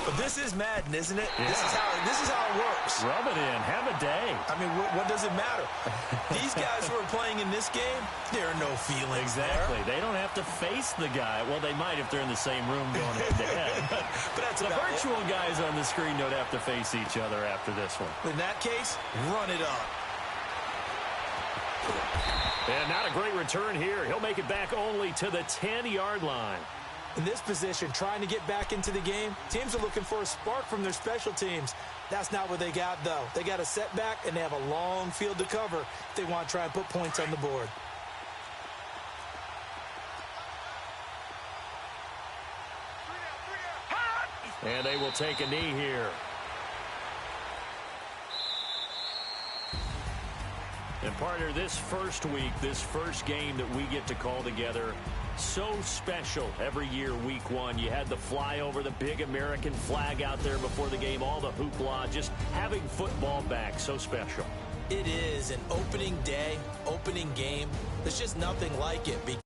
B: But this is Madden, isn't it?
A: Yeah.
B: This is how it works.
A: Rub it in. Have a day.
B: I mean, what does it matter? These guys who are playing in this game, there are no feelings
A: Exactly.
B: there.
A: They don't have to face the guy. Well, they might if they're in the same room going head-to-head.
B: But that's
A: the
B: about
A: virtual guys on the screen don't have to face each other after this one.
B: In that case, run it up.
A: And not a great return here. He'll make it back only to the 10-yard line.
B: In this position, trying to get back into the game, teams are looking for a spark from their special teams. That's not what they got, though. They got a setback, and they have a long field to cover if they want to try and put points on the board.
A: And they will take a knee here. And partner, this first week, this first game that we get to call together, so special every year, week one. You had the flyover, the big American flag out there before the game, all the hoopla, just having football back, so special.
B: It is an opening day, opening game. There's just nothing like it because